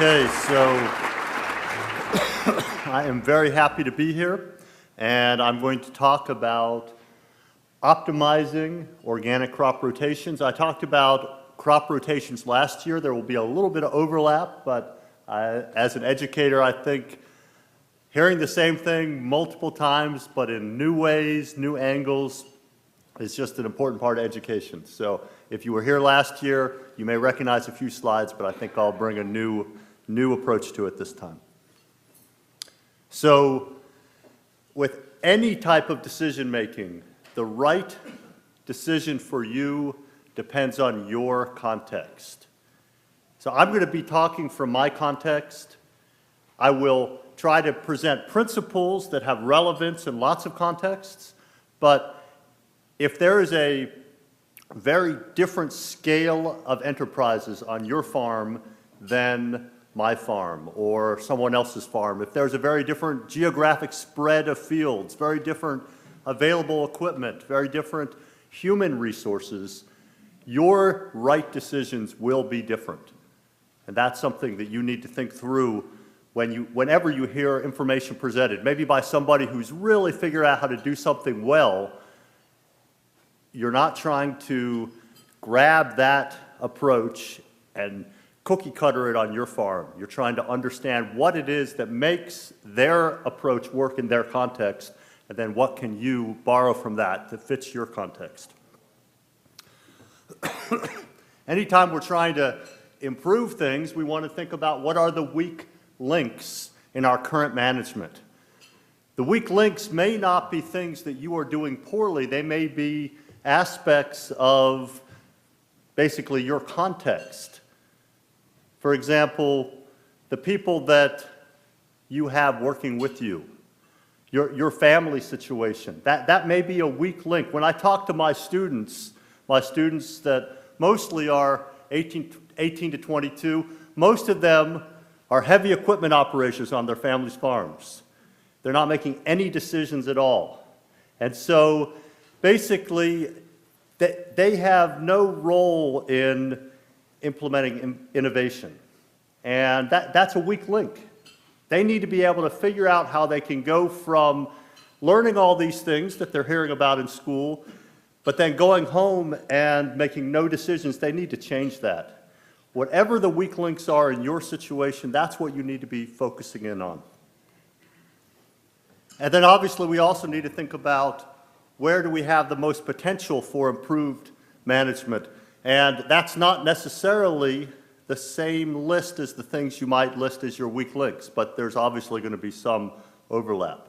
Okay, so I am very happy to be here, and I'm going to talk about optimizing organic crop rotations. I talked about crop rotations last year. There will be a little bit of overlap, but as an educator, I think hearing the same thing multiple times, but in new ways, new angles, is just an important part of education. So if you were here last year, you may recognize a few slides, but I think I'll bring a new approach to it this time. So with any type of decision making, the right decision for you depends on your context. So I'm going to be talking from my context. I will try to present principles that have relevance in lots of contexts, but if there is a very different scale of enterprises on your farm than my farm or someone else's farm, if there's a very different geographic spread of fields, very different available equipment, very different human resources, your right decisions will be different. And that's something that you need to think through whenever you hear information presented, maybe by somebody who's really figured out how to do something well. You're not trying to grab that approach and cookie cutter it on your farm. You're trying to understand what it is that makes their approach work in their context, and then what can you borrow from that fits your context. Anytime we're trying to improve things, we want to think about what are the weak links in our current management. The weak links may not be things that you are doing poorly. They may be aspects of basically your context. For example, the people that you have working with you, your family situation, that may be a weak link. When I talk to my students that mostly are 18 to 22, most of them are heavy equipment operators on their family's farms. They're not making any decisions at all. And so basically, they have no role in implementing innovation. And that's a weak link. They need to be able to figure out how they can go from learning all these things that they're hearing about in school, but then going home and making no decisions. They need to change that. Whatever the weak links are in your situation, that's what you need to be focusing in on. And then obviously we also need to think about where do we have the most potential for improved management. And that's not necessarily the same list as the things you might list as your weak links, but there's obviously going to be some overlap.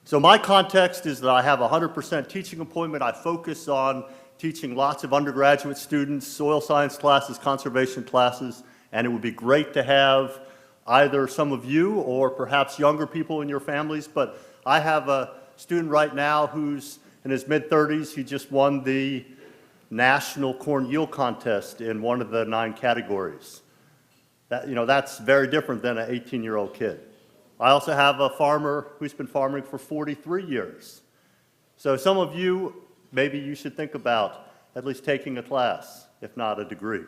So my context is that I have a 100% teaching appointment. I focus on teaching lots of undergraduate students, soil science classes, conservation classes, and it would be great to have either some of you or perhaps younger people in your families, but I have a student right now who's in his mid-30s. He just won the National Corn Yield Contest in one of the 9 categories. That's very different than an 18-year-old kid. I also have a farmer who's been farming for 43 years. So some of you, maybe you should think about at least taking a class, if not a degree.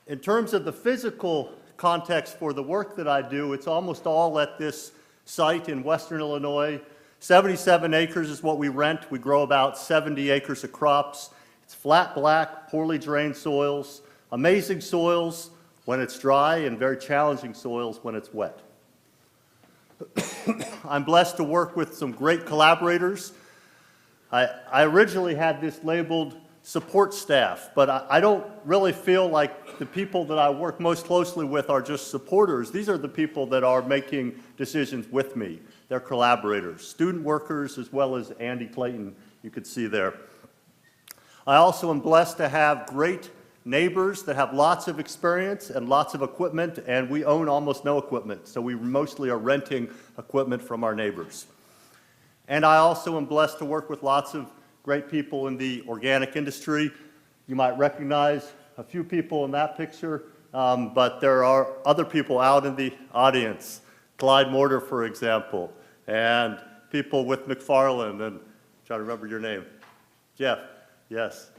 In terms of the physical context for the work that I do, it's almost all at this site in Western Illinois. 77 acres is what we rent. We grow about 70 acres of crops. It's flat black, poorly drained soils, amazing soils when it's dry, and very challenging soils when it's wet. I'm blessed to work with some great collaborators. I originally had this labeled support staff, but I don't really feel like the people that I work most closely with are just supporters. These are the people that are making decisions with me. They're collaborators, student workers, as well as Andy Clayton, you could see there. I also am blessed to have great neighbors that have lots of experience and lots of equipment, and we own almost no equipment, so we mostly are renting equipment from our neighbors. And I also am blessed to work with lots of great people in the organic industry. You might recognize a few people in that picture, but there are other people out in the audience. Clyde Mortar, for example, and people with McFarland, and try to remember your name. Jeff, yes.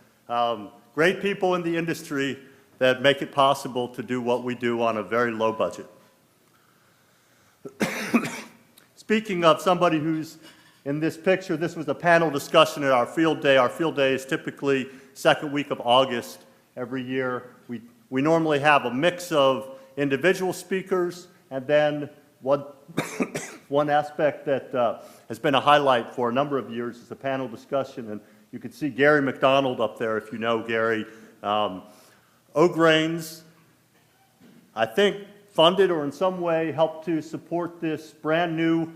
Great people in the industry that make it possible to do what we do on a very low budget. Speaking of somebody who's in this picture, this was a panel discussion at our field day. Our field day is typically second week of August every year. We normally have a mix of individual speakers and then one aspect that has been a highlight for a number of years is a panel discussion. And you can see Gary McDonald up there if you know Gary. O'Grains, I think, funded or in some way helped to support this brand new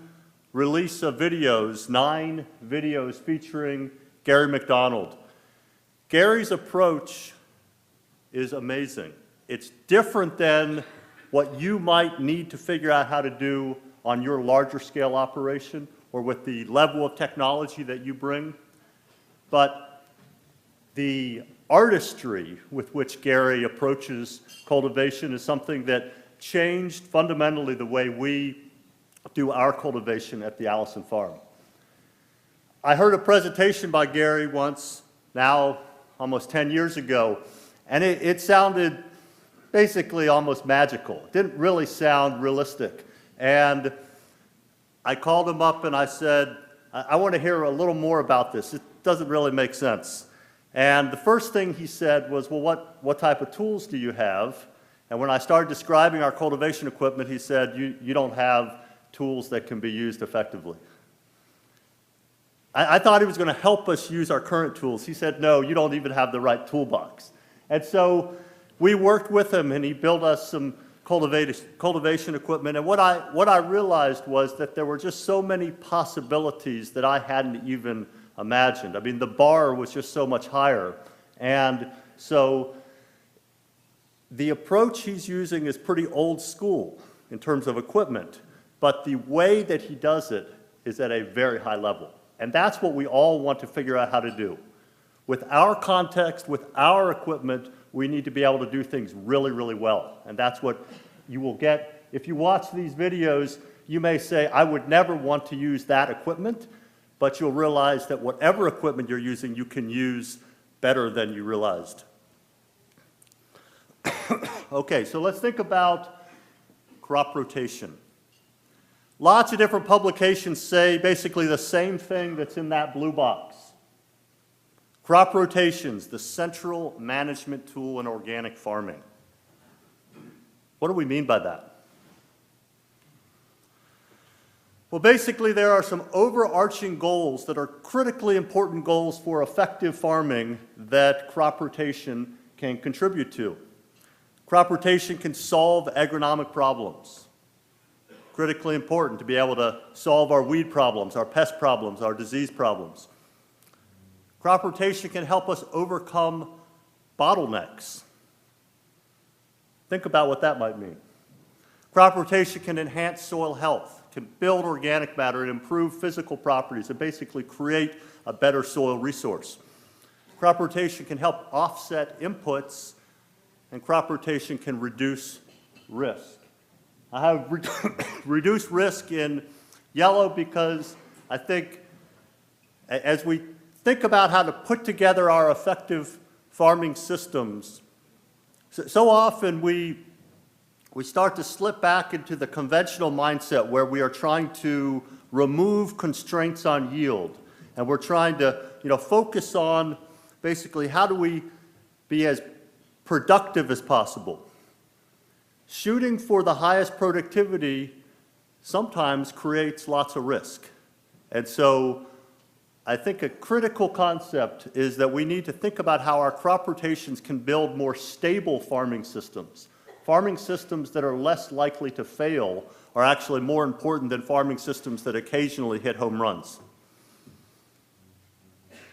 release of videos, 9 videos featuring Gary McDonald. Gary's approach is amazing. It's different than what you might need to figure out how to do on your larger scale operation or with the level of technology that you bring. But the artistry with which Gary approaches cultivation is something that changed fundamentally the way we do our cultivation at the Allison Farm. I heard a presentation by Gary once, now almost 10 years ago, and it sounded basically almost magical. It didn't really sound realistic. And I called him up and I said, I want to hear a little more about this. It doesn't really make sense. And the first thing he said was, well, what type of tools do you have? And when I started describing our cultivation equipment, he said, you don't have tools that can be used effectively. I thought he was going to help us use our current tools. He said, no, you don't even have the right toolbox. And so we worked with him and he built us some cultivation equipment. And what I realized was that there were just so many possibilities that I hadn't even imagined. I mean, the bar was just so much higher. And so the approach he's using is pretty old school in terms of equipment, but the way that he does it is at a very high level. And that's what we all want to figure out how to do. With our context, with our equipment, we need to be able to do things really, really well. And that's what you will get. If you watch these videos, you may say, I would never want to use that equipment, but you'll realize that whatever equipment you're using, you can use better than you realized. Okay, so let's think about crop rotation. Lots of different publications say basically the same thing that's in that blue box. Crop rotations, the central management tool in organic farming. What do we mean by that? Well, basically there are some overarching goals that are critically important goals for effective farming that crop rotation can contribute to. Crop rotation can solve agronomic problems. Critically important to be able to solve our weed problems, our pest problems, our disease problems. Crop rotation can help us overcome bottlenecks. Think about what that might mean. Crop rotation can enhance soil health, can build organic matter and improve physical properties and basically create a better soil resource. Crop rotation can help offset inputs, and crop rotation can reduce risk. I have reduced risk in yellow because I think as we think about how to put together our effective farming systems, so often we start to slip back into the conventional mindset where we are trying to remove constraints on yield. And we're trying to focus on basically how do we be as productive as possible. Shooting for the highest productivity sometimes creates lots of risk. And so I think a critical concept is that we need to think about how our crop rotations can build more stable farming systems. Farming systems that are less likely to fail are actually more important than farming systems that occasionally hit home runs.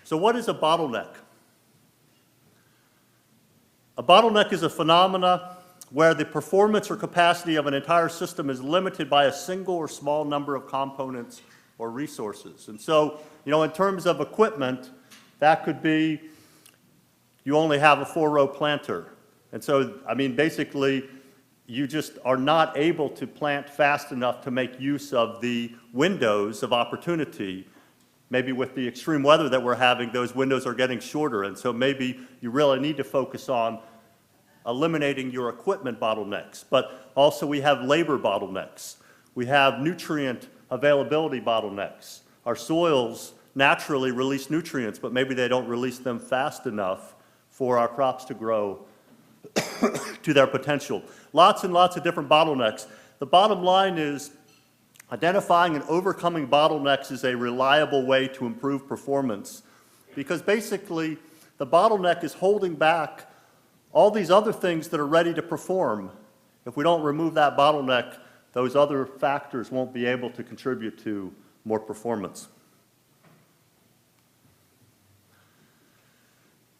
So what is a bottleneck? A bottleneck is a phenomena where the performance or capacity of an entire system is limited by a single or small number of components or resources. And so, in terms of equipment, that could be you only have a 4-row planter. And so, basically, you just are not able to plant fast enough to make use of the windows of opportunity Maybe with the extreme weather that we're having, those windows are getting shorter, and so maybe you really need to focus on eliminating your equipment bottlenecks. But also we have labor bottlenecks. We have nutrient availability bottlenecks. Our soils naturally release nutrients, but maybe they don't release them fast enough for our crops to grow to their potential. Lots and lots of different bottlenecks. The bottom line is identifying and overcoming bottlenecks is a reliable way to improve performance, because basically the bottleneck is holding back all these other things that are ready to perform. If we don't remove that bottleneck, those other factors won't be able to contribute to more performance.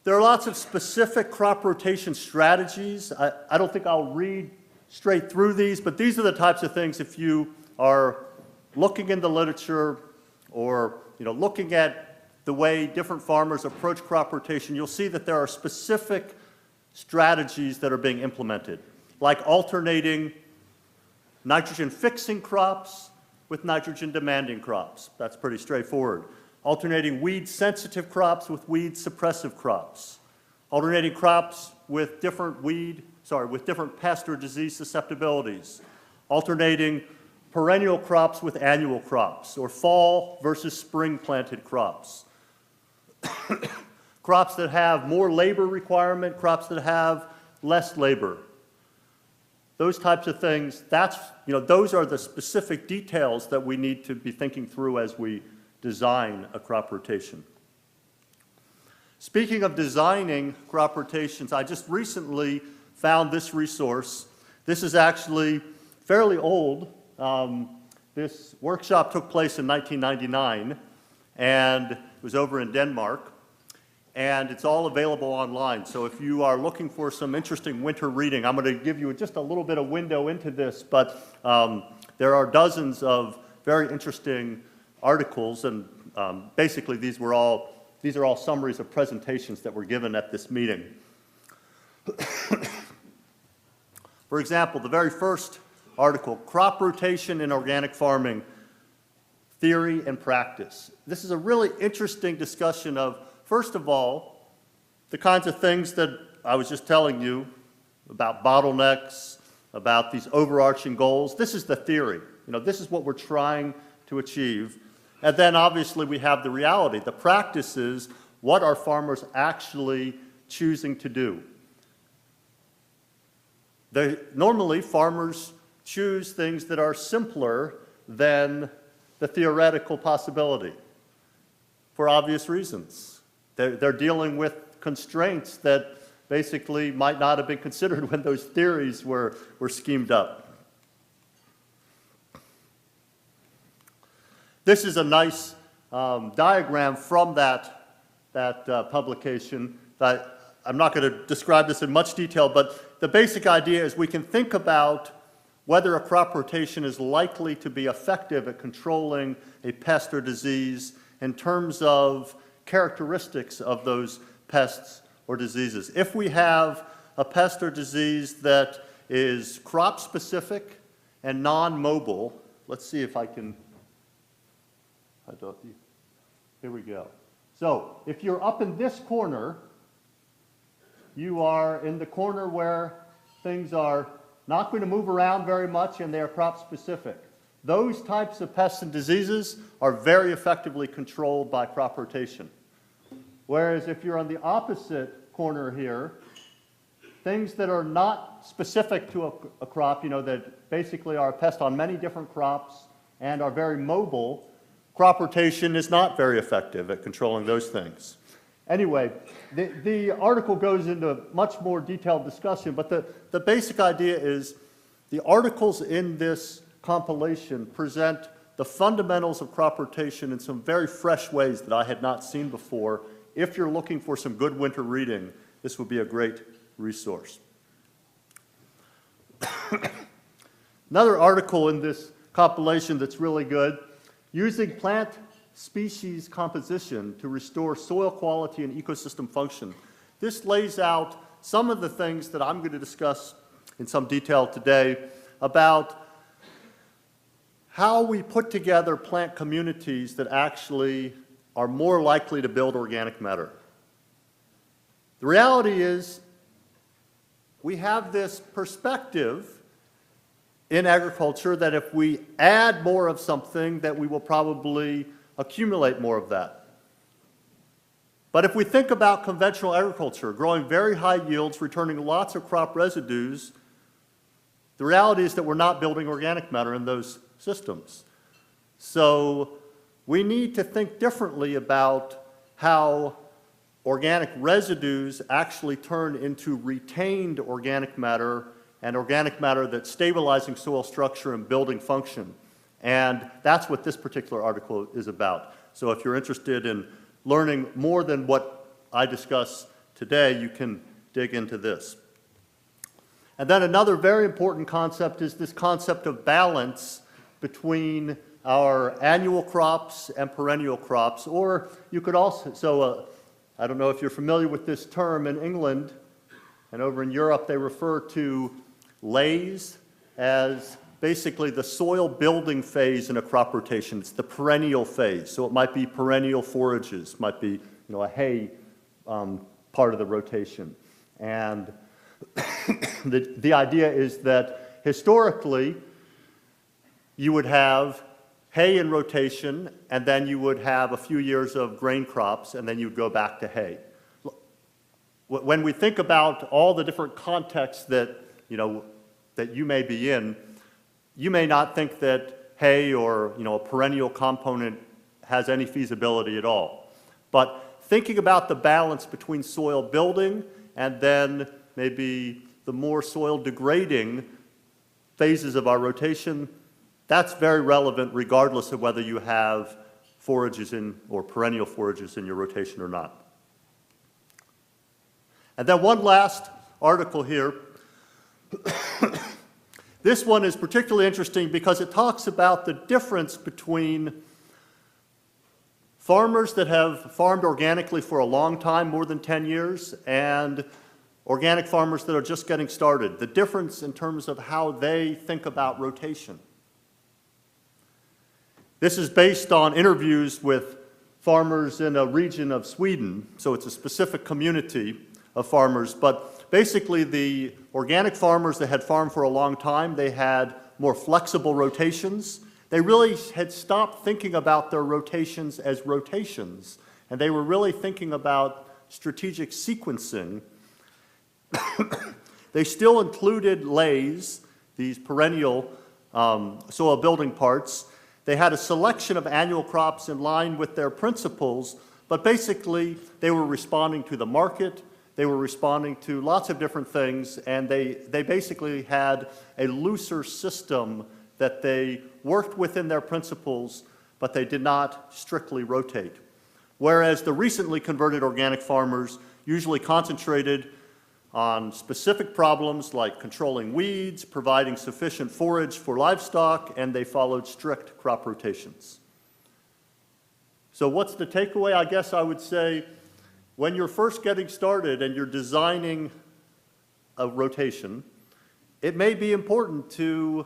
There are lots of specific crop rotation strategies. I don't think I'll read straight through these, but these are the types of things, if you are looking in the literature or looking at the way different farmers approach crop rotation, you'll see that there are specific strategies that are being implemented, like alternating nitrogen-fixing crops with nitrogen-demanding crops. That's pretty straightforward. Alternating weed-sensitive crops with weed-suppressive crops. Alternating crops with different pest or disease susceptibilities. Alternating perennial crops with annual crops, or fall versus spring planted crops. Crops that have more labor requirement, crops that have less labor. Those types of things, those are the specific details that we need to be thinking through as we design a crop rotation. Speaking of designing crop rotations, I just recently found this resource. This is actually fairly old. This workshop took place in 1999, and it was over in Denmark, and it's all available online. So if you are looking for some interesting winter reading, I'm going to give you just a little bit of window into this, but there are dozens of very interesting articles, and basically these are all summaries of presentations that were given at this meeting. For example, the very first article, Crop Rotation in Organic Farming, Theory and Practice. This is a really interesting discussion of, first of all, the kinds of things that I was just telling you about bottlenecks, about these overarching goals. This is the theory. This is what we're trying to achieve. And then obviously we have the reality. The practice is what are farmers actually choosing to do. Normally farmers choose things that are simpler than the theoretical possibility for obvious reasons. They're dealing with constraints that basically might not have been considered when those theories were schemed up. This is a nice diagram from that publication. I'm not going to describe this in much detail, but the basic idea is we can think about whether a crop rotation is likely to be effective at controlling a pest or disease in terms of characteristics of those pests or diseases. If we have a pest or disease that is crop-specific and non-mobile, let's see if I can, here we go. So if you're up in this corner, you are in the corner where things are not going to move around very much and they are crop-specific. Those types of pests and diseases are very effectively controlled by crop rotation. Whereas if you're on the opposite corner here, things that are not specific to a crop, that basically are a pest on many different crops and are very mobile, crop rotation is not very effective at controlling those things. Anyway, the article goes into much more detailed discussion, but the basic idea is the articles in this compilation present the fundamentals of crop rotation in some very fresh ways that I had not seen before. If you're looking for some good winter reading, this would be a great resource. Another article in this compilation that's really good, Using Plant Species Composition to Restore Soil Quality and Ecosystem Function. This lays out some of the things that I'm going to discuss in some detail today about how we put together plant communities that actually are more likely to build organic matter. The reality is we have this perspective in agriculture that if we add more of something, that we will probably accumulate more of that. But if we think about conventional agriculture, growing very high yields, returning lots of crop residues, the reality is that we're not building organic matter in those systems. So we need to think differently about how organic residues actually turn into retained organic matter and organic matter that's stabilizing soil structure and building function. And that's what this particular article is about. So if you're interested in learning more than what I discuss today, you can dig into this. And then another very important concept is this concept of balance between our annual crops and perennial crops. Or you could also, I don't know if you're familiar with this term in England, and over in Europe they refer to lays as basically the soil building phase in a crop rotation. It's the perennial phase. So it might be perennial forages, might be a hay part of the rotation. And the idea is that historically you would have hay in rotation, and then you would have a few years of grain crops, and then you'd go back to hay. When we think about all the different contexts that you may be in, you may not think that hay or a perennial component has any feasibility at all. But thinking about the balance between soil building and then maybe the more soil degrading phases of our rotation, that's very relevant regardless of whether you have forages or perennial forages in your rotation or not. And then one last article here. This one is particularly interesting because it talks about the difference between farmers that have farmed organically for a long time, more than 10 years, and organic farmers that are just getting started. The difference in terms of how they think about rotation. This is based on interviews with farmers in a region of Sweden, so it's a specific community of farmers, but basically the organic farmers that had farmed for a long time, they had more flexible rotations. They really had stopped thinking about their rotations as rotations, and they were really thinking about strategic sequencing. They still included lays, these perennial soil building parts. They had a selection of annual crops in line with their principles, but basically they were responding to the market, they were responding to lots of different things, and they basically had a looser system that they worked within their principles, but they did not strictly rotate. Whereas the recently converted organic farmers usually concentrated on specific problems like controlling weeds, providing sufficient forage for livestock, and they followed strict crop rotations. So what's the takeaway? I guess I would say when you're first getting started and you're designing a rotation, it may be important to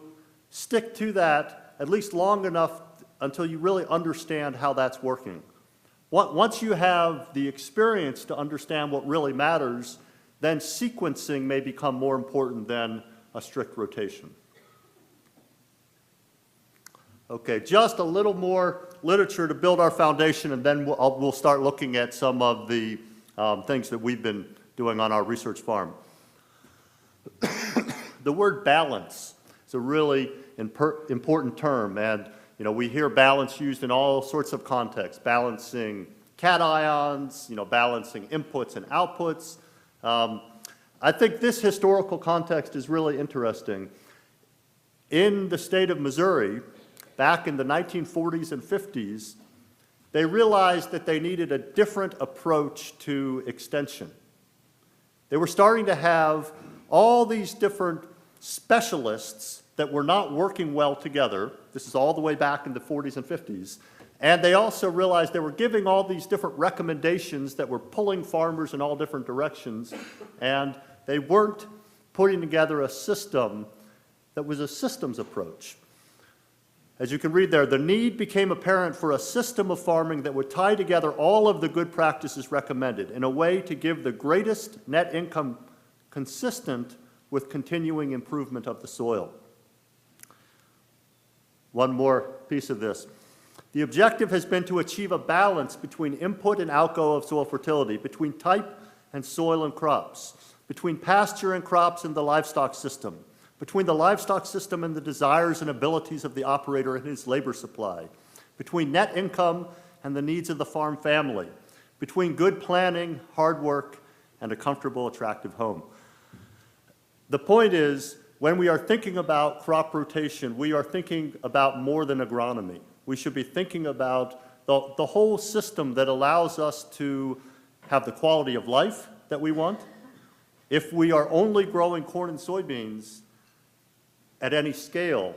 stick to that at least long enough until you really understand how that's working. Once you have the experience to understand what really matters, then sequencing may become more important than a strict rotation. Okay, just a little more literature to build our foundation, and then we'll start looking at some of the things that we've been doing on our research farm. The word balance is a really important term, and we hear balance used in all sorts of contexts, balancing cations, balancing inputs and outputs. I think this historical context is really interesting. In the state of Missouri, back in the 1940s and 50s, they realized that they needed a different approach to extension. They were starting to have all these different specialists that were not working well together. This is all the way back in the 40s and 50s. And they also realized they were giving all these different recommendations that were pulling farmers in all different directions, and they weren't putting together a system that was a systems approach. As you can read there, the need became apparent for a system of farming that would tie together all of the good practices recommended in a way to give the greatest net income consistent with continuing improvement of the soil. One more piece of this. The objective has been to achieve a balance between input and outgo of soil fertility, between type and soil and crops, between pasture and crops and the livestock system, between the livestock system and the desires and abilities of the operator and his labor supply, between net income and the needs of the farm family, between good planning, hard work, and a comfortable, attractive home. The point is, when we are thinking about crop rotation, we are thinking about more than agronomy. We should be thinking about the whole system that allows us to have the quality of life that we want. If we are only growing corn and soybeans at any scale,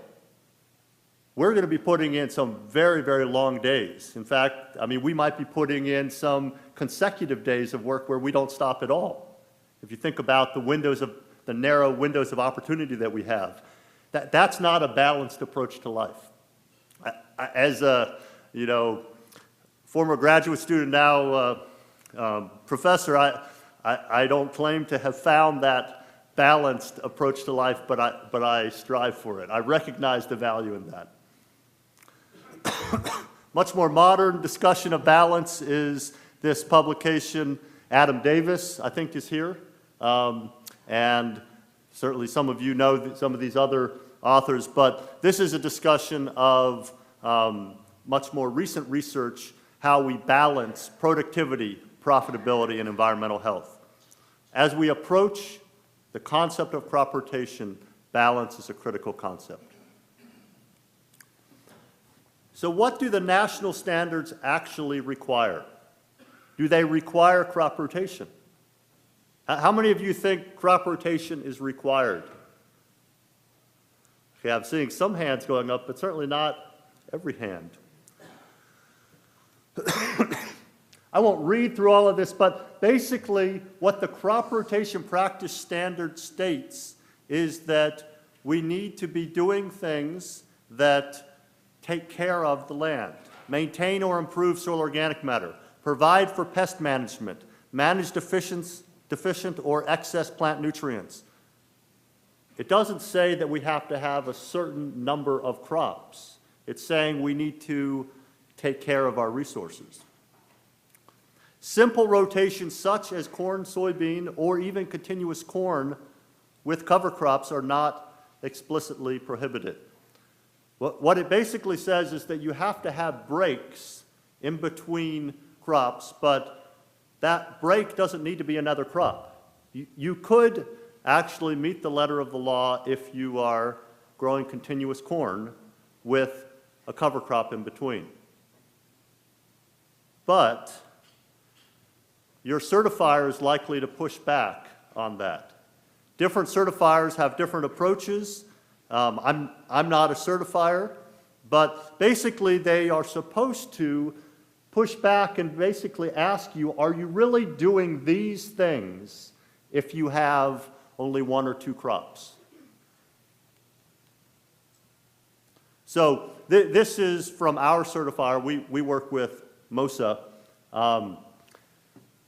we're going to be putting in some very, very long days. In fact, I mean, we might be putting in some consecutive days of work where we don't stop at all. If you think about the narrow windows of opportunity that we have, that's not a balanced approach to life. As a former graduate student, now professor, I don't claim to have found that balanced approach to life, but I strive for it. I recognize the value in that. Much more modern discussion of balance is this publication. Adam Davis, I think, is here. And certainly some of you know some of these other authors, but this is a discussion of much more recent research, how we balance productivity, profitability, and environmental health. As we approach the concept of crop rotation, balance is a critical concept. So what do the national standards actually require? Do they require crop rotation? How many of you think crop rotation is required? Okay, I'm seeing some hands going up, but certainly not every hand. I won't read through all of this, but basically what the crop rotation practice standard states is that we need to be doing things that take care of the land, maintain or improve soil organic matter, provide for pest management, manage deficient or excess plant nutrients. It doesn't say that we have to have a certain number of crops. It's saying we need to take care of our resources. Simple rotations such as corn, soybean, or even continuous corn with cover crops are not explicitly prohibited. What it basically says is that you have to have breaks in between crops, but that break doesn't need to be another crop. You could actually meet the letter of the law if you are growing continuous corn with a cover crop in between. But your certifier is likely to push back on that. Different certifiers have different approaches. I'm not a certifier, but basically they are supposed to push back and basically ask you, are you really doing these things if you have only one or two crops? So this is from our certifier. We work with MOSA.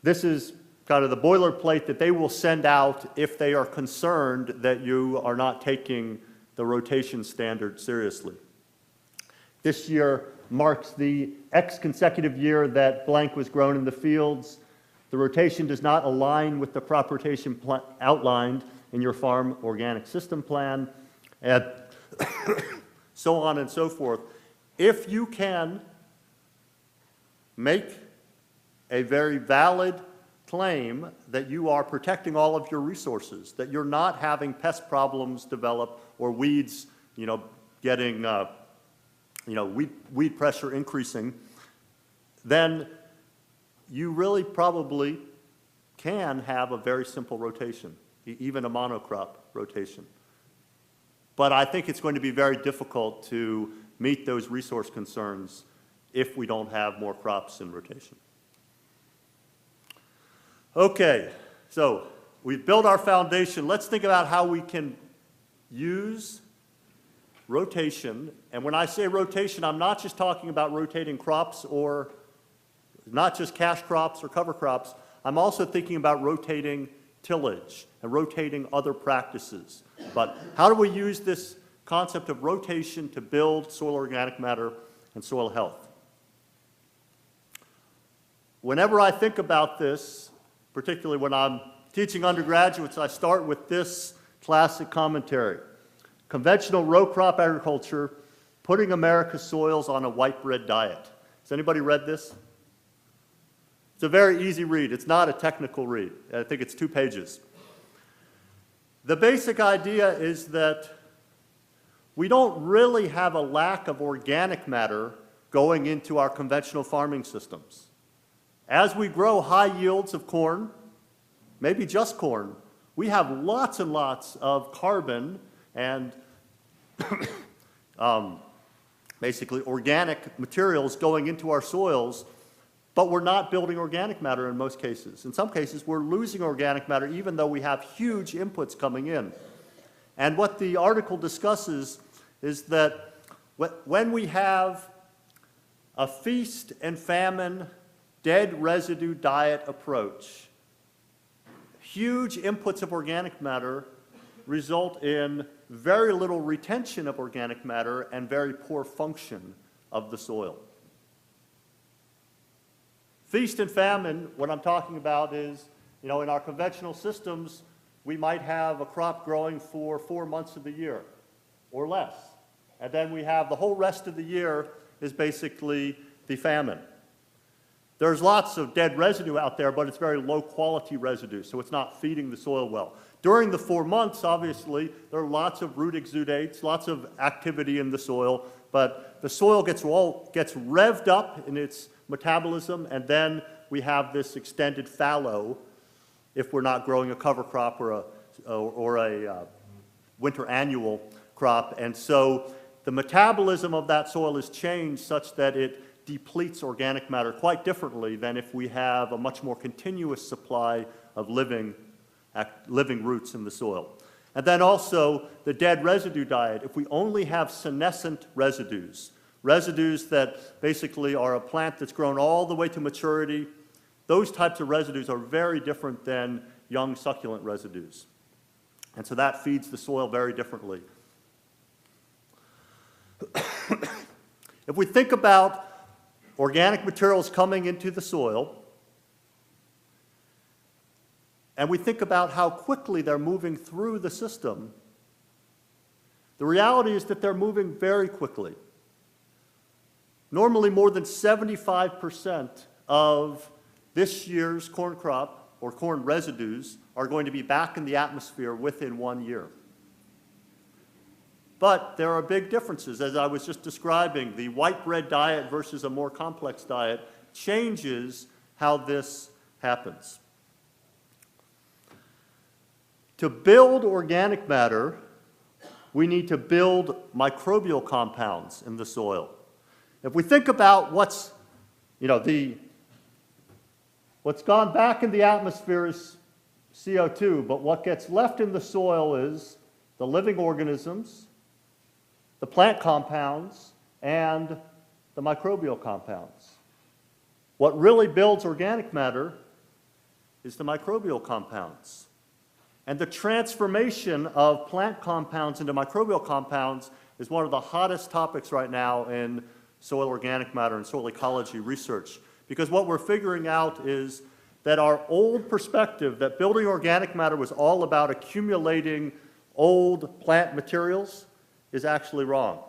This is kind of the boilerplate that they will send out if they are concerned that you are not taking the rotation standard seriously. This year marks the X consecutive year that blank was grown in the fields. The rotation does not align with the crop rotation outlined in your farm organic system plan, and so on and so forth. If you can make a very valid claim that you are protecting all of your resources, that you're not having pest problems develop or weeds, getting, weed pressure increasing, then you really probably can have a very simple rotation, even a monocrop rotation. But I think it's going to be very difficult to meet those resource concerns if we don't have more crops in rotation. Okay, so we've built our foundation. Let's think about how we can use rotation, and when I say rotation, I'm not just talking about rotating crops or not just cash crops or cover crops. I'm also thinking about rotating tillage and rotating other practices. But how do we use this concept of rotation to build soil organic matter and soil health? Whenever I think about this, particularly when I'm teaching undergraduates, I start with this classic commentary. Conventional row crop agriculture, putting America's soils on a white bread diet. Has anybody read this? It's a very easy read. It's not a technical read. I think it's 2 pages. The basic idea is that we don't really have a lack of organic matter going into our conventional farming systems. As we grow high yields of corn, maybe just corn, we have lots and lots of carbon and basically organic materials going into our soils, but we're not building organic matter in most cases. In some cases, we're losing organic matter even though we have huge inputs coming in. And what the article discusses is that when we have a feast and famine, dead residue diet approach, huge inputs of organic matter result in very little retention of organic matter and very poor function of the soil. Feast and famine, what I'm talking about is, in our conventional systems, we might have a crop growing for 4 months of the year or less. And then we have the whole rest of the year is basically the famine. There's lots of dead residue out there, but it's very low quality residue, so it's not feeding the soil well. During the 4 months, obviously, there are lots of root exudates, lots of activity in the soil, but the soil gets revved up in its metabolism, and then we have this extended fallow if we're not growing a cover crop or a winter annual crop. And so the metabolism of that soil is changed such that it depletes organic matter quite differently than if we have a much more continuous supply of living roots in the soil. And then also the dead residue diet. If we only have senescent residues that basically are a plant that's grown all the way to maturity, those types of residues are very different than young succulent residues. And so that feeds the soil very differently. If we think about organic materials coming into the soil, and we think about how quickly they're moving through the system, the reality is that they're moving very quickly. Normally, more than 75% of this year's corn crop or corn residues are going to be back in the atmosphere within 1 year. But there are big differences. As I was just describing, the white bread diet versus a more complex diet changes how this happens. To build organic matter, we need to build microbial compounds in the soil. If we think about what's gone back in the atmosphere is CO2, but what gets left in the soil is the living organisms, the plant compounds, and the microbial compounds. What really builds organic matter is the microbial compounds. And the transformation of plant compounds into microbial compounds is one of the hottest topics right now in soil organic matter and soil ecology research. Because what we're figuring out is that our old perspective that building organic matter was all about accumulating old plant materials is actually wrong.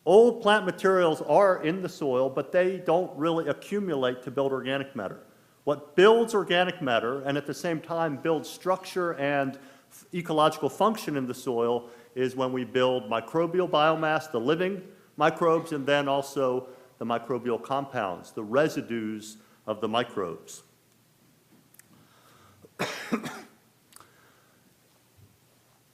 Old plant materials are in the soil, but they don't really accumulate to build organic matter. What builds organic matter, and at the same time builds structure and ecological function in the soil, is when we build microbial biomass, the living microbes, and then also the microbial compounds, the residues of the microbes.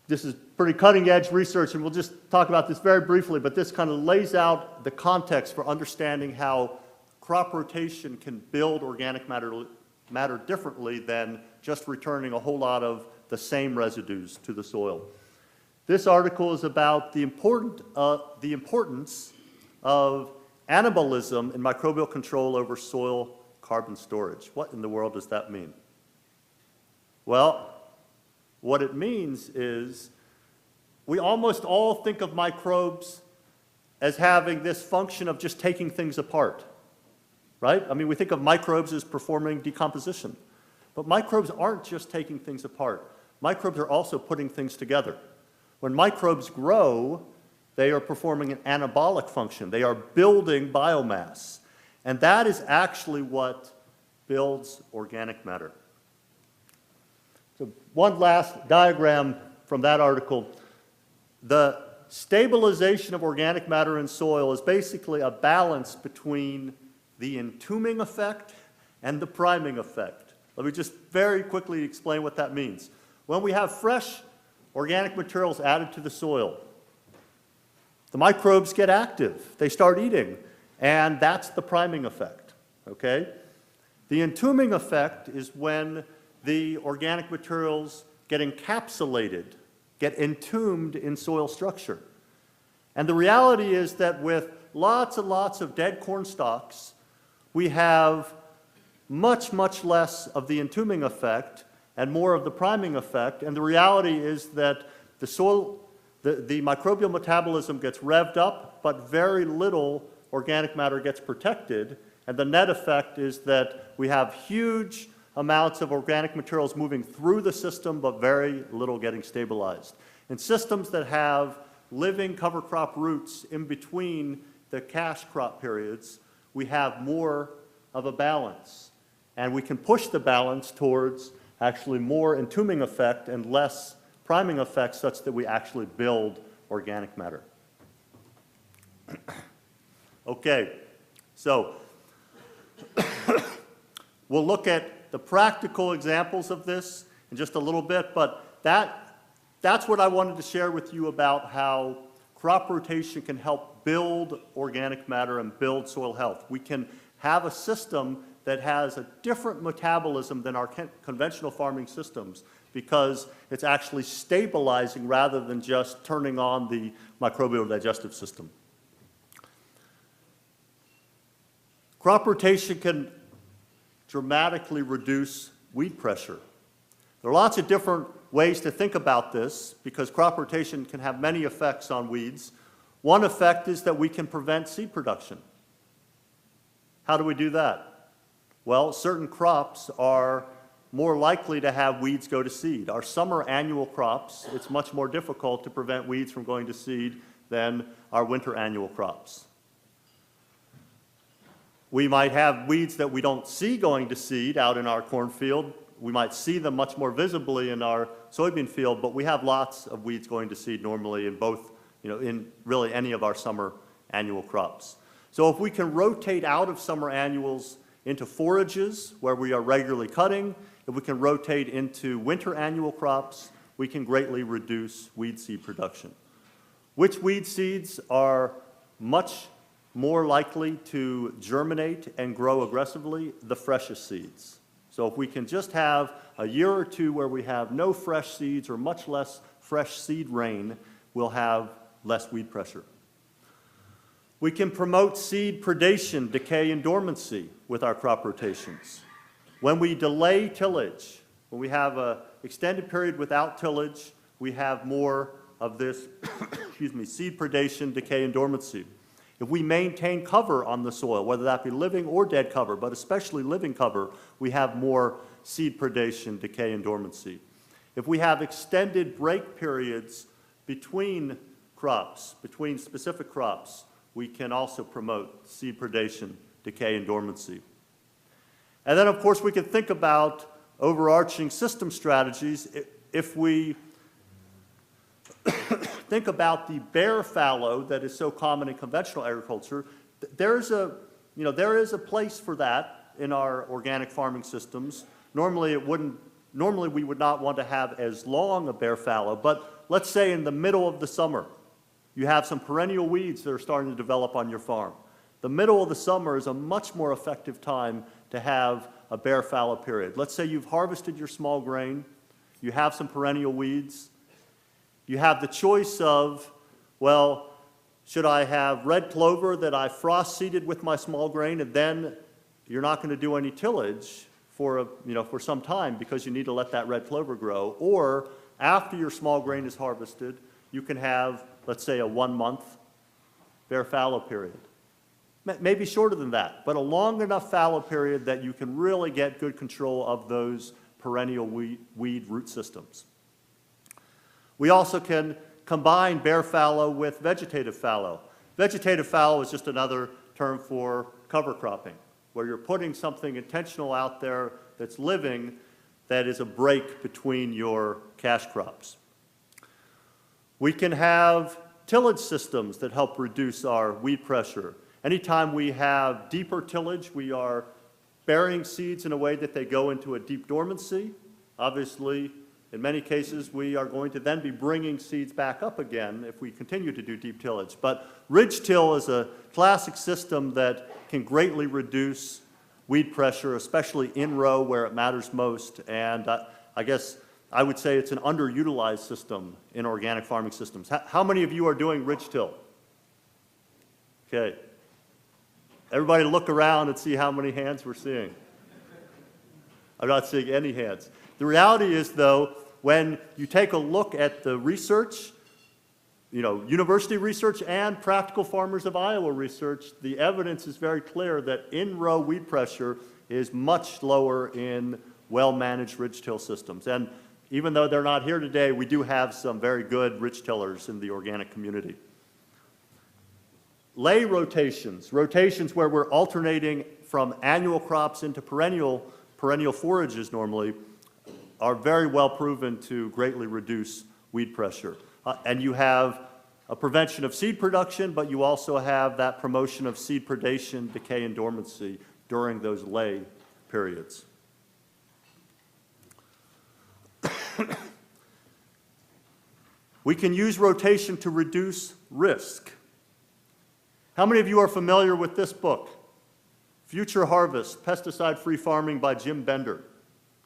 This is pretty cutting-edge research, and we'll just talk about this very briefly, but this kind of lays out the context for understanding how crop rotation can build organic matter differently than just returning a whole lot of the same residues to the soil. This article is about the importance of anabolism in microbial control over soil carbon storage. What in the world does that mean? Well, what it means is we almost all think of microbes as having this function of just taking things apart, right? I mean, we think of microbes as performing decomposition. But microbes aren't just taking things apart. Microbes are also putting things together. When microbes grow, they are performing an anabolic function. They are building biomass. And that is actually what builds organic matter. So one last diagram from that article. The stabilization of organic matter in soil is basically a balance between the entombing effect and the priming effect. Let me just very quickly explain what that means. When we have fresh organic materials added to the soil, the microbes get active. They start eating, and that's the priming effect, okay? The entombing effect is when the organic materials get encapsulated, get entombed in soil structure. And the reality is that with lots and lots of dead corn stalks, we have much, much less of the entombing effect and more of the priming effect. And the reality is that the microbial metabolism gets revved up, but very little organic matter gets protected. And the net effect is that we have huge amounts of organic materials moving through the system, but very little getting stabilized. In systems that have living cover crop roots in between the cash crop periods, we have more of a balance. And we can push the balance towards actually more entombing effect and less priming effect, such that we actually build organic matter. Okay, so we'll look at the practical examples of this in just a little bit, but that's what I wanted to share with you about how crop rotation can help build organic matter and build soil health. We can have a system that has a different metabolism than our conventional farming systems because it's actually stabilizing rather than just turning on the microbial digestive system. Crop rotation can dramatically reduce weed pressure. There are lots of different ways to think about this because crop rotation can have many effects on weeds. One effect is that we can prevent seed production. How do we do that? Well, certain crops are more likely to have weeds go to seed. Our summer annual crops, it's much more difficult to prevent weeds from going to seed than our winter annual crops. We might have weeds that we don't see going to seed out in our cornfield. We might see them much more visibly in our soybean field, but we have lots of weeds going to seed normally in both, in really any of our summer annual crops. So if we can rotate out of summer annuals into forages where we are regularly cutting, if we can rotate into winter annual crops, we can greatly reduce weed seed production. Which weed seeds are much more likely to germinate and grow aggressively? The freshest seeds. So if we can just have a year or two where we have no fresh seeds or much less fresh seed rain, we'll have less weed pressure. We can promote seed predation, decay, and dormancy with our crop rotations. When we delay tillage, when we have an extended period without tillage, we have more of this seed predation, decay, and dormancy. If we maintain cover on the soil, whether that be living or dead cover, but especially living cover, we have more seed predation, decay, and dormancy. If we have extended break periods between crops, between specific crops, we can also promote seed predation, decay, and dormancy. And then, of course, we can think about overarching system strategies. If we think about the bare fallow that is so common in conventional agriculture, there is a place for that in our organic farming systems. Normally we would not want to have as long a bare fallow, but let's say in the middle of the summer, you have some perennial weeds that are starting to develop on your farm. The middle of the summer is a much more effective time to have a bare fallow period. Let's say you've harvested your small grain, you have some perennial weeds. You have the choice of, well, should I have red clover that I frost seeded with my small grain, and then you're not going to do any tillage for for some time because you need to let that red clover grow, or after your small grain is harvested, you can have, let's say, a 1-month bare fallow period. Maybe shorter than that, but a long enough fallow period that you can really get good control of those perennial weed root systems. We also can combine bare fallow with vegetative fallow. Vegetative fallow is just another term for cover cropping, where you're putting something intentional out there that's living that is a break between your cash crops. We can have tillage systems that help reduce our weed pressure. Anytime we have deeper tillage, we are burying seeds in a way that they go into a deep dormancy. Obviously, in many cases, we are going to then be bringing seeds back up again if we continue to do deep tillage. But ridge till is a classic system that can greatly reduce weed pressure, especially in row where it matters most. And I guess I would say it's an underutilized system in organic farming systems. How many of you are doing ridge till? Okay. Everybody look around and see how many hands we're seeing. I'm not seeing any hands. The reality is, though, when you take a look at the research, university research and Practical Farmers of Iowa research, the evidence is very clear that in-row weed pressure is much lower in well-managed ridge till systems. And even though they're not here today, we do have some very good ridge tillers in the organic community. Lay rotations where we're alternating from annual crops into perennial forages normally, are very well proven to greatly reduce weed pressure. And you have a prevention of seed production, but you also have that promotion of seed predation, decay, and dormancy during those lay periods. We can use rotation to reduce risk. How many of you are familiar with this book? Future Harvest, Pesticide-Free Farming by Jim Bender.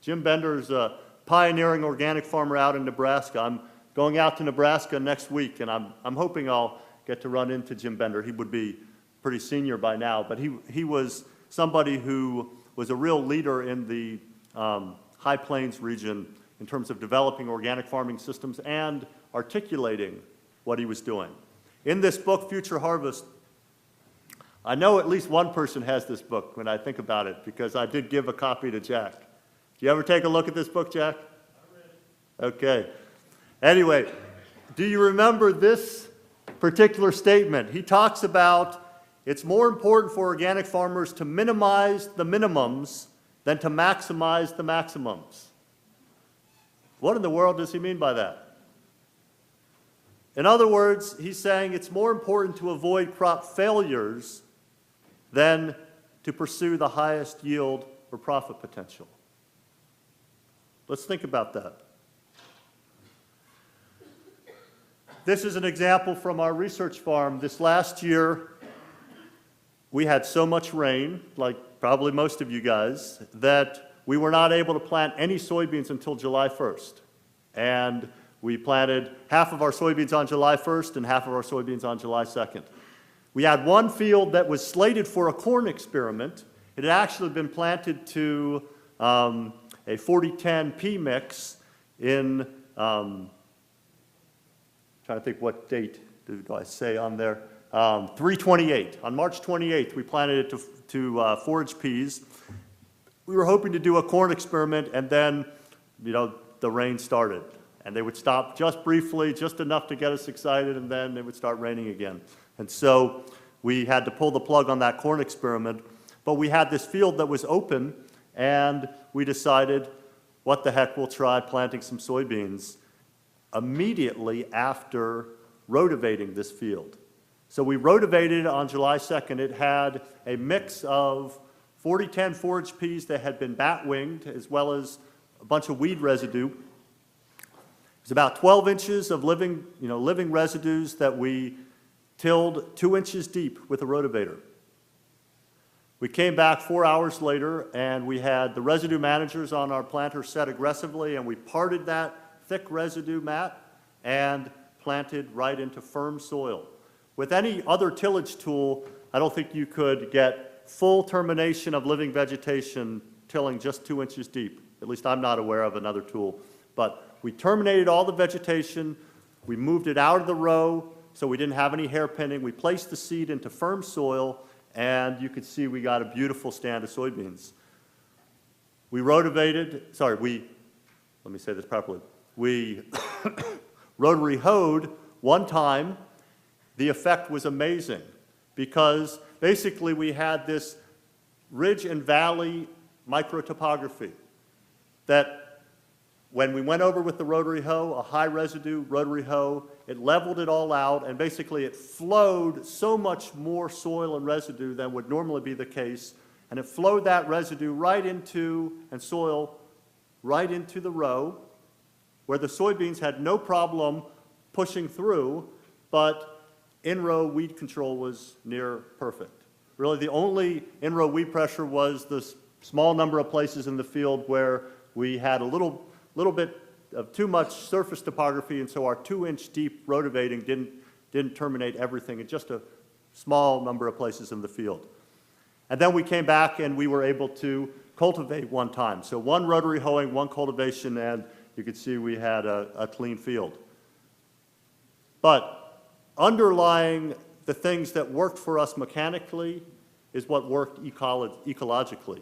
Jim Bender is a pioneering organic farmer out in Nebraska. I'm going out to Nebraska next week, and I'm hoping I'll get to run into Jim Bender. He would be pretty senior by now, but he was somebody who was a real leader in the High Plains region in terms of developing organic farming systems and articulating what he was doing. In this book, Future Harvest, I know at least one person has this book when I think about it, because I did give a copy to Jack. Do you ever take a look at this book, Jack? Okay. Anyway, do you remember this particular statement? He talks about it's more important for organic farmers to minimize the minimums than to maximize the maximums. What in the world does he mean by that? In other words, he's saying it's more important to avoid crop failures than to pursue the highest yield or profit potential. Let's think about that. This is an example from our research farm. This last year, we had so much rain, like probably most of you guys, that we were not able to plant any soybeans until July 1st. And we planted half of our soybeans on July 1st and half of our soybeans on July 2nd. We had one field that was slated for a corn experiment. It had actually been planted to a 40-10 P mix in, trying to think what date do I say on there, 3/28. On March 28th, we planted it to forage peas. We were hoping to do a corn experiment, and then, the rain started. And they would stop just briefly, just enough to get us excited, and then it would start raining again. And so we had to pull the plug on that corn experiment. But we had this field that was open, and we decided, what the heck, we'll try planting some soybeans immediately after rotivating this field. So we rotivated on July 2nd. It had a mix of 40-10 forage peas that had been bat-winged, as well as a bunch of weed residue. It was about 12 inches of living residues that we tilled 2 inches deep with a rotivator. We came back 4 hours later, and we had the residue managers on our planter set aggressively, and we parted that thick residue mat, and planted right into firm soil. With any other tillage tool, I don't think you could get full termination of living vegetation tilling just 2 inches deep. At least I'm not aware of another tool. But we terminated all the vegetation, we moved it out of the row so we didn't have any hairpinning, we placed the seed into firm soil, and you could see we got a beautiful stand of soybeans. We let me say this properly. We rotary hoed one time. The effect was amazing because basically we had this ridge and valley microtopography that when we went over with the rotary hoe, a high residue rotary hoe, it leveled it all out, and basically it flowed so much more soil and residue than would normally be the case, and it flowed that residue right into, and soil right into the row where the soybeans had no problem pushing through, but in-row weed control was near perfect. Really, the only in-row weed pressure was the small number of places in the field where we had a little bit of too much surface topography, and so our 2-inch deep rotivating didn't terminate everything in just a small number of places in the field. And then we came back and we were able to cultivate one time. So one rotary hoeing, one cultivation, and you could see we had a clean field. But underlying the things that worked for us mechanically is what worked ecologically.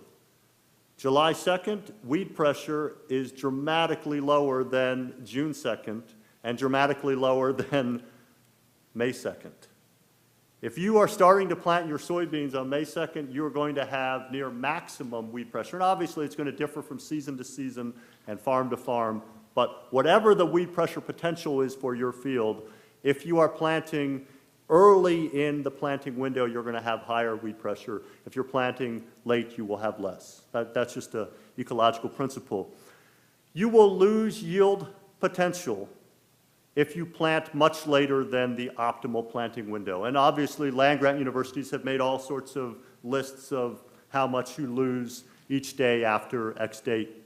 July 2nd, weed pressure is dramatically lower than June 2nd and dramatically lower than May 2nd. If you are starting to plant your soybeans on May 2nd, you're going to have near maximum weed pressure. And obviously it's going to differ from season to season and farm to farm, but whatever the weed pressure potential is for your field, if you are planting early in the planting window, you're going to have higher weed pressure. If you're planting late, you will have less. That's just an ecological principle. You will lose yield potential if you plant much later than the optimal planting window. And obviously, land-grant universities have made all sorts of lists of how much you lose each day after X date.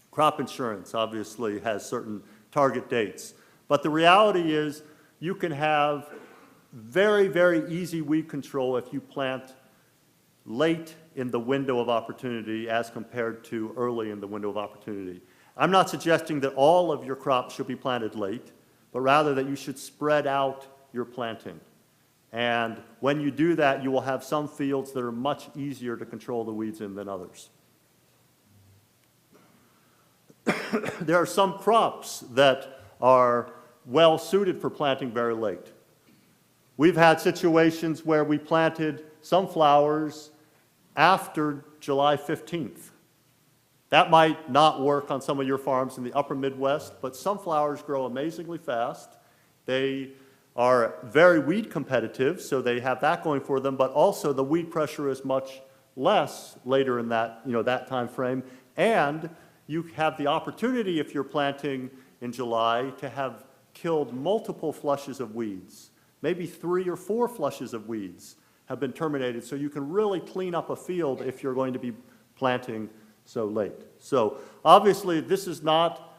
Crop insurance obviously has certain target dates. But the reality is you can have very, very easy weed control if you plant late in the window of opportunity as compared to early in the window of opportunity. I'm not suggesting that all of your crops should be planted late, but rather that you should spread out your planting. And when you do that, you will have some fields that are much easier to control the weeds in than others. There are some crops that are well suited for planting very late. We've had situations where we planted sunflowers after July 15th. That might not work on some of your farms in the upper Midwest, but sunflowers grow amazingly fast. They are very weed competitive, so they have that going for them, but also the weed pressure is much less later in that, that time frame. And you have the opportunity, if you're planting in July, to have killed multiple flushes of weeds. Maybe 3 or 4 flushes of weeds have been terminated, so you can really clean up a field if you're going to be planting so late. So obviously this is not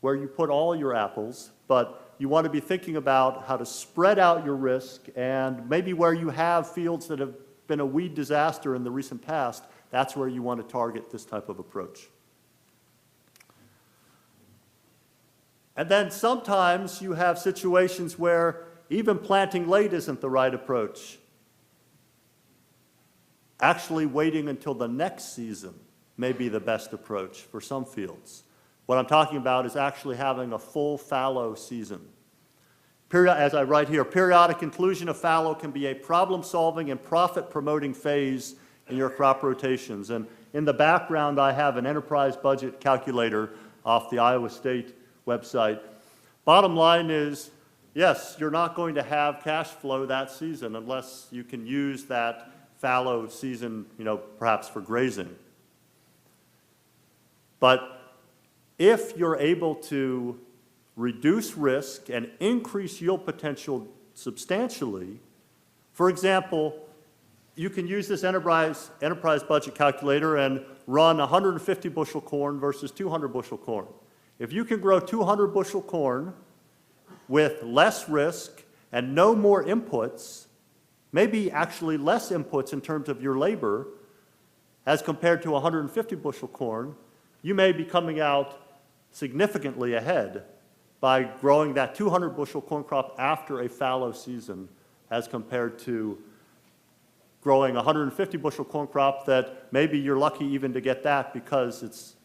where you put all your apples, but you want to be thinking about how to spread out your risk, and maybe where you have fields that have been a weed disaster in the recent past, that's where you want to target this type of approach. And then sometimes you have situations where even planting late isn't the right approach. Actually waiting until the next season may be the best approach for some fields. What I'm talking about is actually having a full fallow season. As I write here, periodic inclusion of fallow can be a problem-solving and profit-promoting phase in your crop rotations. And in the background, I have an enterprise budget calculator off the Iowa State website. Bottom line is, yes, you're not going to have cash flow that season unless you can use that fallow season, perhaps for grazing. But if you're able to reduce risk and increase yield potential substantially, for example, you can use this enterprise budget calculator and run 150 bushel corn versus 200 bushel corn. If you can grow 200 bushel corn with less risk and no more inputs, maybe actually less inputs in terms of your labor, as compared to 150 bushel corn, you may be coming out significantly ahead by growing that 200 bushel corn crop after a fallow season as compared to growing 150 bushel corn crop that maybe you're lucky even to get that because it's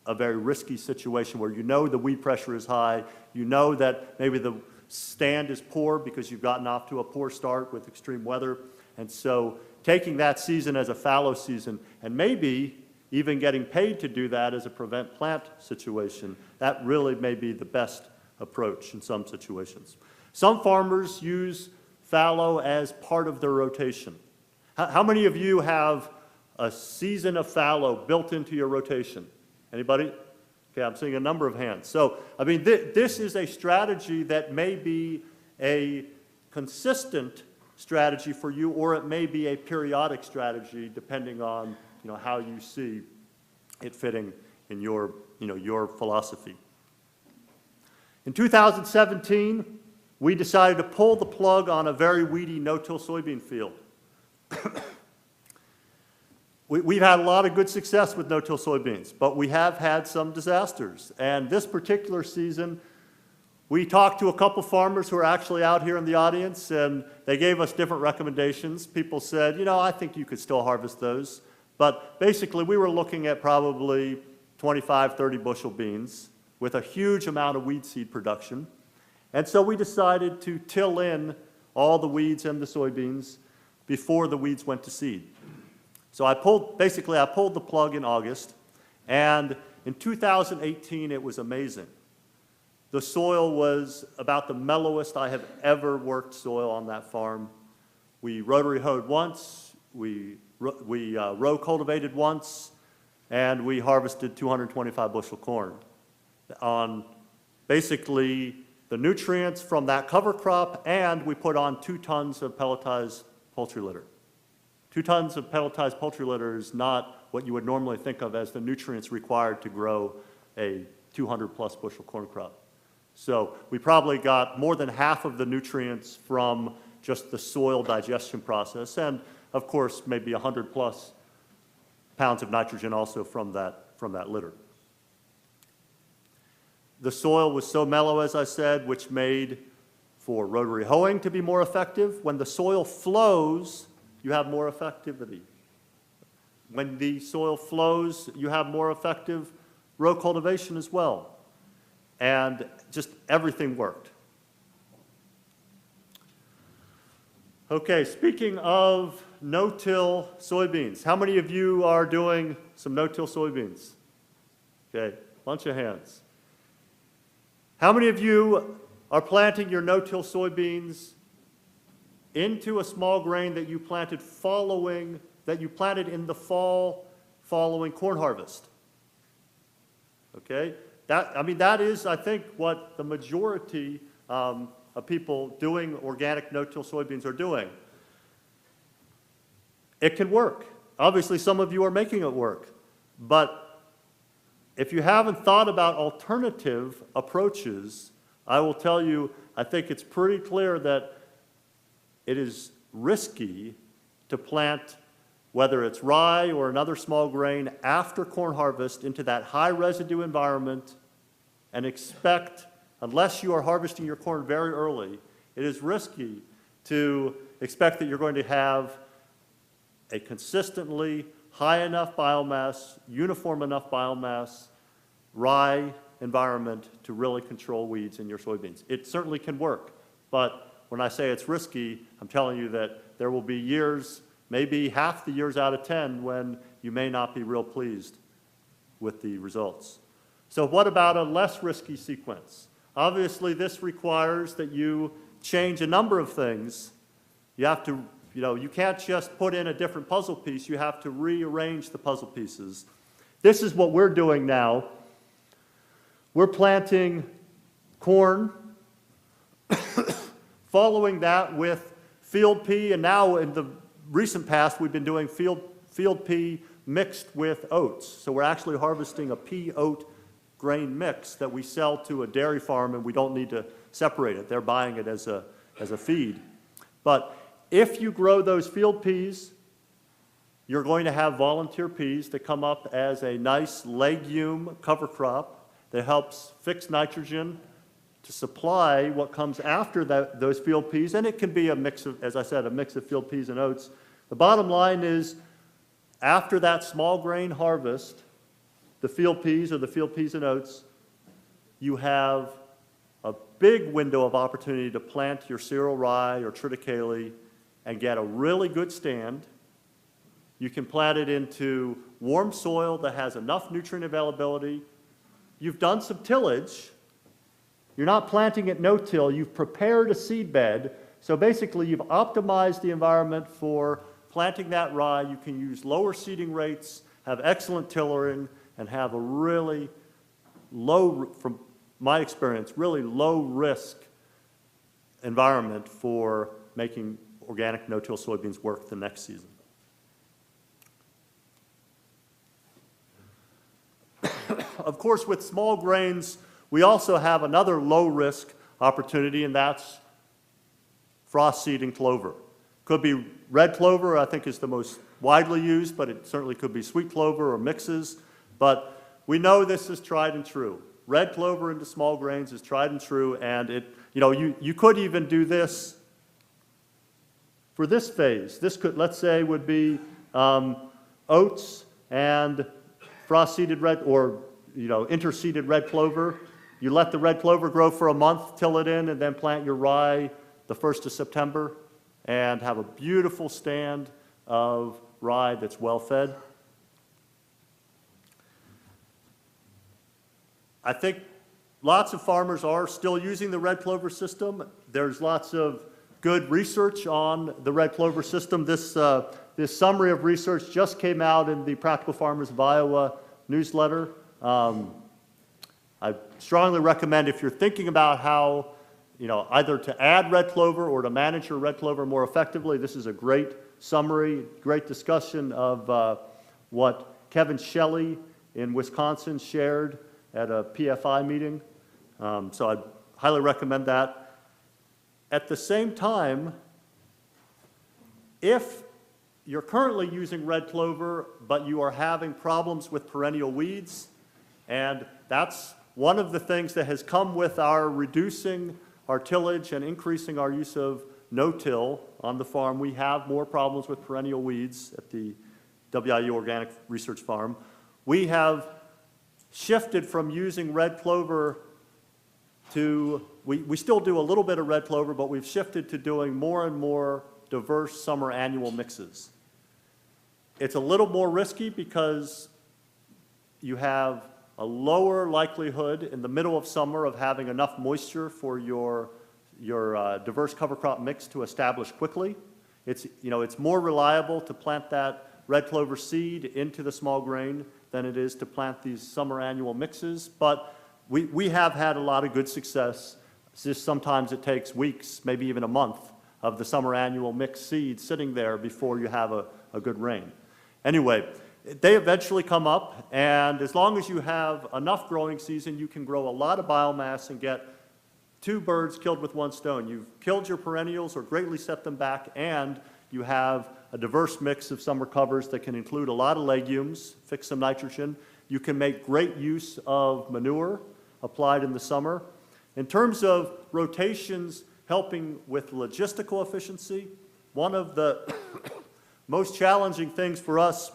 a very risky situation where you know the weed pressure is high, you know that maybe the stand is poor because you've gotten off to a poor start with extreme weather. And so taking that season as a fallow season and maybe even getting paid to do that as a prevent plant situation, that really may be the best approach in some situations. Some farmers use fallow as part of their rotation. How many of you have a season of fallow built into your rotation? Anybody? Okay, I'm seeing a number of hands. So, I mean, this is a strategy that may be a consistent strategy for you, or it may be a periodic strategy, depending on, you know, how you see it fitting in your, you know, your philosophy. In 2017, we decided to pull the plug on a very weedy no-till soybean field. We've had a lot of good success with no-till soybeans, but we have had some disasters. And this particular season, we talked to a couple farmers who are actually out here in the audience, and they gave us different recommendations. People said, you know, I think you could still harvest those. But basically, we were looking at probably 25, 30 bushel beans with a huge amount of weed seed production. And so we decided to till in all the weeds and the soybeans before the weeds went to seed. So I pulled the plug in August, and in 2018, it was amazing. The soil was about the mellowest I have ever worked soil on that farm. We rotary hoed once, we row cultivated once, and we harvested 225 bushel corn on basically the nutrients from that cover crop, and we put on 2 tons of pelletized poultry litter. 2 tons of pelletized poultry litter is not what you would normally think of as the nutrients required to grow a 200-plus bushel corn crop. So we probably got more than half of the nutrients from just the soil digestion process, and of course, maybe 100-plus pounds of nitrogen also from that litter. The soil was so mellow, as I said, which made for rotary hoeing to be more effective. When the soil flows, you have more effectivity. When the soil flows, you have more effective row cultivation as well. And just everything worked. Okay, speaking of no-till soybeans, how many of you are doing some no-till soybeans? Okay, bunch of hands. How many of you are planting your no-till soybeans into a small grain that you planted in the fall following corn harvest? Okay, that is, I think, what the majority of people doing organic no-till soybeans are doing. It can work. Obviously, some of you are making it work, but if you haven't thought about alternative approaches, I will tell you, I think it's pretty clear that it is risky to plant, whether it's rye or another small grain, after corn harvest into that high residue environment and expect, unless you are harvesting your corn very early, it is risky to expect that you're going to have a consistently high enough biomass, uniform enough biomass, rye environment to really control weeds in your soybeans. It certainly can work, but when I say it's risky, I'm telling you that there will be years, maybe half the years out of 10, when you may not be real pleased with the results. So what about a less risky sequence? Obviously, this requires that you change a number of things. You have to, you can't just put in a different puzzle piece. You have to rearrange the puzzle pieces. This is what we're doing now. We're planting corn, following that with field pea, and now in the recent past, we've been doing field pea mixed with oats. So we're actually harvesting a pea-oat grain mix that we sell to a dairy farm, and we don't need to separate it. They're buying it as a feed. But if you grow those field peas, you're going to have volunteer peas that come up as a nice legume cover crop that helps fix nitrogen to supply what comes after those field peas, and it can be a mix of, as I said, a mix of field peas and oats. The bottom line is, after that small grain harvest, the field peas or the field peas and oats, you have a big window of opportunity to plant your cereal rye or triticale and get a really good stand. You can plant it into warm soil that has enough nutrient availability. You've done some tillage. You're not planting it no-till. You've prepared a seed bed. So basically, you've optimized the environment for planting that rye. You can use lower seeding rates, have excellent tillering, and have a really low, from my experience, really low-risk environment for making organic no-till soybeans work the next season. Of course, with small grains, we also have another low-risk opportunity, and that's frost seeding clover. Could be red clover, I think is the most widely used, but it certainly could be sweet clover or mixes. But we know this is tried and true. Red clover into small grains is tried and true, and you could even do this for this phase. This could, let's say, would be oats and frost-seeded red, or interseeded red clover. You let the red clover grow for a month, till it in, and then plant your rye the 1st of September and have a beautiful stand of rye that's well fed. I think lots of farmers are still using the red clover system. There's lots of good research on the red clover system. This summary of research just came out in the Practical Farmers of Iowa newsletter. I strongly recommend, if you're thinking about how, either to add red clover or to manage your red clover more effectively, this is a great summary, great discussion of what Kevin Shelley in Wisconsin shared at a PFI meeting. So I'd highly recommend that. At the same time, if you're currently using red clover, but you are having problems with perennial weeds, and that's one of the things that has come with our reducing our tillage and increasing our use of no-till on the farm. We have more problems with perennial weeds at the WIU Organic Research Farm. We have shifted from using red clover to, we still do a little bit of red clover, but we've shifted to doing more and more diverse summer annual mixes. It's a little more risky because you have a lower likelihood in the middle of summer of having enough moisture for your diverse cover crop mix to establish quickly. It's more reliable to plant that red clover seed into the small grain than it is to plant these summer annual mixes, but we have had a lot of good success. It's just sometimes it takes weeks, maybe even a month, of the summer annual mix seed sitting there before you have a good rain. Anyway, they eventually come up, and as long as you have enough growing season, you can grow a lot of biomass and get 2 birds killed with 1 stone. You've killed your perennials or greatly set them back, and you have a diverse mix of summer covers that can include a lot of legumes, fix some nitrogen. You can make great use of manure applied in the summer. In terms of rotations helping with logistical efficiency, one of the most challenging things for us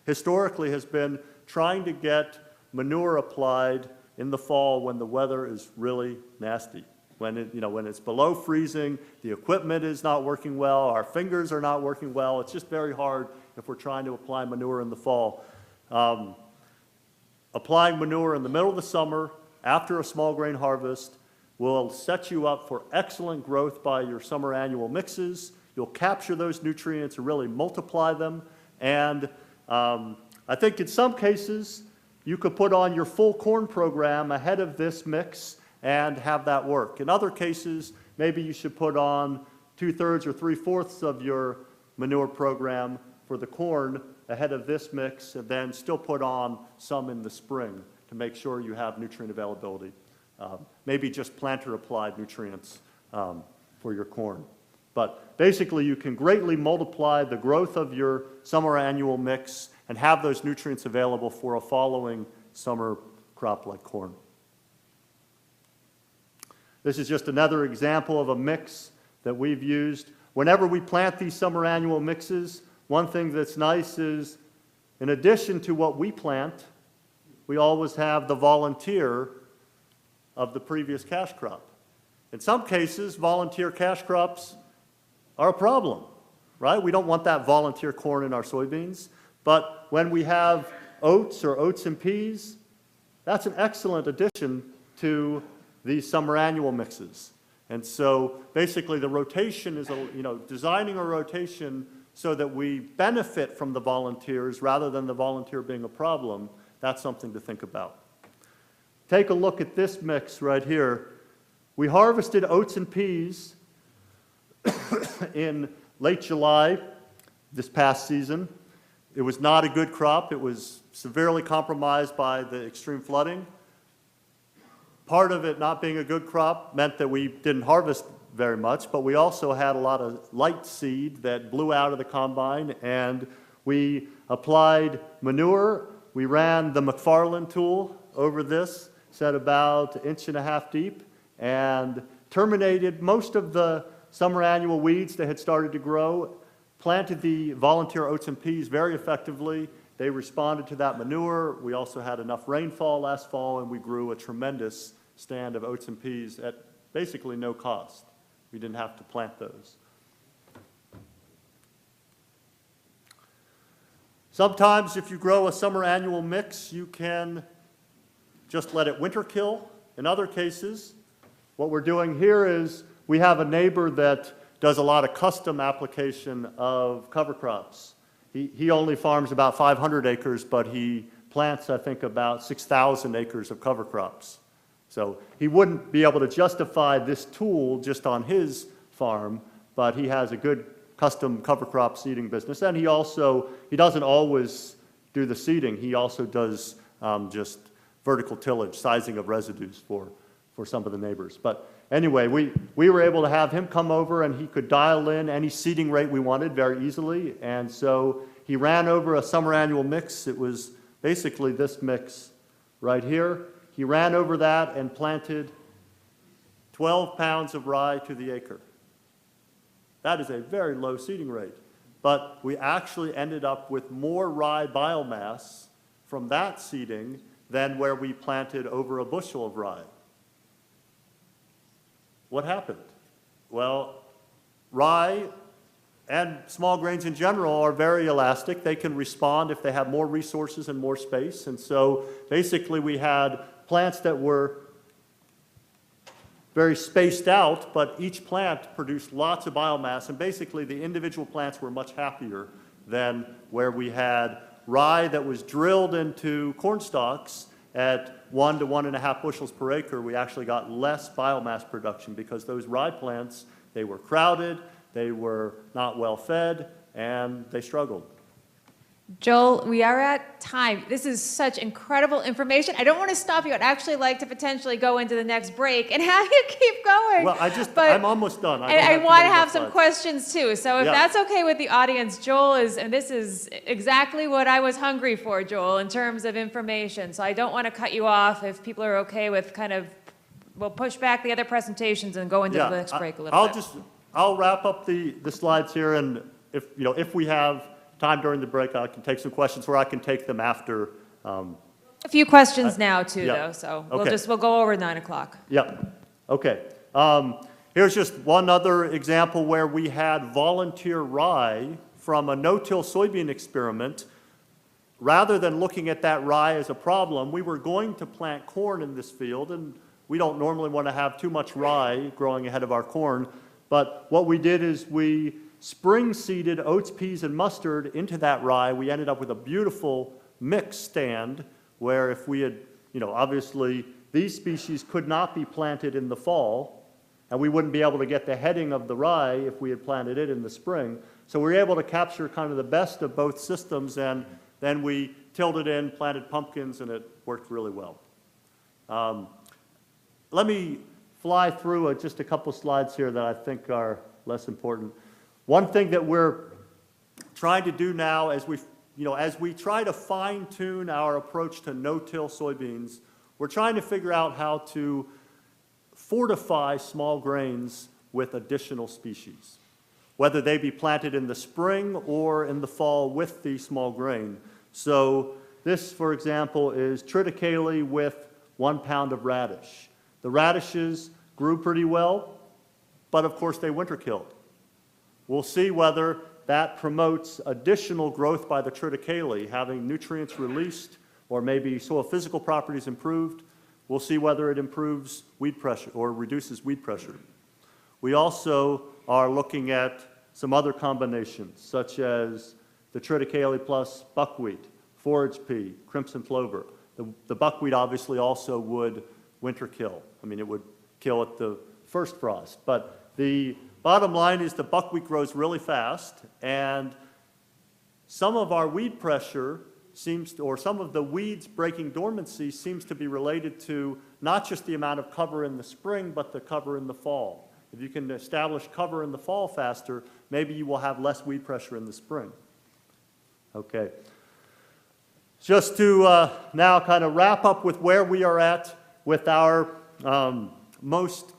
historically has been trying to get manure applied in the fall when the weather is really nasty. When it's below freezing, the equipment is not working well, our fingers are not working well. It's just very hard if we're trying to apply manure in the fall. Applying manure in the middle of the summer after a small grain harvest will set you up for excellent growth by your summer annual mixes. You'll capture those nutrients and really multiply them. And I think in some cases, you could put on your full corn program ahead of this mix and have that work. In other cases, maybe you should put on 2/3 or 3/4 of your manure program for the corn ahead of this mix, and then still put on some in the spring to make sure you have nutrient availability. Maybe just planter-applied nutrients for your corn. But basically, you can greatly multiply the growth of your summer annual mix and have those nutrients available for a following summer crop like corn. This is just another example of a mix that we've used. Whenever we plant these summer annual mixes, one thing that's nice is, in addition to what we plant, we always have the volunteer of the previous cash crop. In some cases, volunteer cash crops are a problem, right? We don't want that volunteer corn in our soybeans. But when we have oats or oats and peas, that's an excellent addition to these summer annual mixes. And so basically the rotation is, designing a rotation so that we benefit from the volunteers rather than the volunteer being a problem, that's something to think about. Take a look at this mix right here. We harvested oats and peas in late July this past season. It was not a good crop. It was severely compromised by the extreme flooding. Part of it not being a good crop meant that we didn't harvest very much, but we also had a lot of light seed that blew out of the combine, and we applied manure. We ran the McFarland tool over this, set about 1.5 inches deep, and terminated most of the summer annual weeds that had started to grow, planted the volunteer oats and peas very effectively. They responded to that manure. We also had enough rainfall last fall, and we grew a tremendous stand of oats and peas at basically no cost. We didn't have to plant those. Sometimes if you grow a summer annual mix, you can just let it winter kill. In other cases, what we're doing here is we have a neighbor that does a lot of custom application of cover crops. He only farms about 500 acres, but he plants, I think, about 6,000 acres of cover crops. So he wouldn't be able to justify this tool just on his farm, but he has a good custom cover crop seeding business. And he doesn't always do the seeding. He also does just vertical tillage, sizing of residues for some of the neighbors. But anyway, we were able to have him come over, and he could dial in any seeding rate we wanted very easily. And so he ran over a summer annual mix. It was basically this mix right here. He ran over that and planted 12 pounds of rye to the acre. That is a very low seeding rate. But we actually ended up with more rye biomass from that seeding than where we planted over a bushel of rye. What happened? Well, rye and small grains in general are very elastic. They can respond if they have more resources and more space. And so basically we had plants that were very spaced out, but each plant produced lots of biomass, and basically the individual plants were much happier than where we had rye that was drilled into corn stalks at 1 to 1.5 bushels per acre. We actually got less biomass production because those rye plants, they were crowded, they were not well fed, and they struggled. Joel, we are at time. This is such incredible information. I don't want to stop you. I'd actually like to potentially go into the next break and have you keep going. Well, I'm almost done. I want to have some questions too. So if Yeah. that's okay with the audience, Joel and this is exactly what I was hungry for, Joel, in terms of information. So I don't want to cut you off if people are okay with we'll push back the other presentations and go into the next break a little bit. I'll wrap up the slides here, and if we have time during the break, I can take some questions, or I can take them after. A few questions now too, yeah. though. So Okay. we'll go over 9 o'clock. Yeah, okay. Here's just one other example where we had volunteer rye from a no-till soybean experiment. Rather than looking at that rye as a problem, we were going to plant corn in this field, and we don't normally want to have too much rye growing ahead of our corn. But what we did is we spring seeded oats, peas, and mustard into that rye. We ended up with a beautiful mix stand where if we had, obviously these species could not be planted in the fall, and we wouldn't be able to get the heading of the rye if we had planted it in the spring. So we were able to capture kind of the best of both systems and Then we tilled it in, planted pumpkins, and it worked really well. Let me fly through just a couple slides here that I think are less important. One thing that we're trying to do now as we try to fine-tune our approach to no-till soybeans, we're trying to figure out how to fortify small grains with additional species, whether they be planted in the spring or in the fall with the small grain. So this, for example, is triticale with 1 pound of radish. The radishes grew pretty well, but of course they winter killed. We'll see whether that promotes additional growth by the triticale, having nutrients released or maybe soil physical properties improved. We'll see whether it improves weed pressure or reduces weed pressure. We also are looking at some other combinations, such as the triticale plus buckwheat, forage pea, crimson clover. The buckwheat obviously also would winter kill. I mean, it would kill at the first frost. But the bottom line is the buckwheat grows really fast, and some of our weed pressure or some of the weeds breaking dormancy seems to be related to not just the amount of cover in the spring, but the cover in the fall. If you can establish cover in the fall faster, maybe you will have less weed pressure in the spring. Okay. Just to now kind of wrap up with where we are at with our most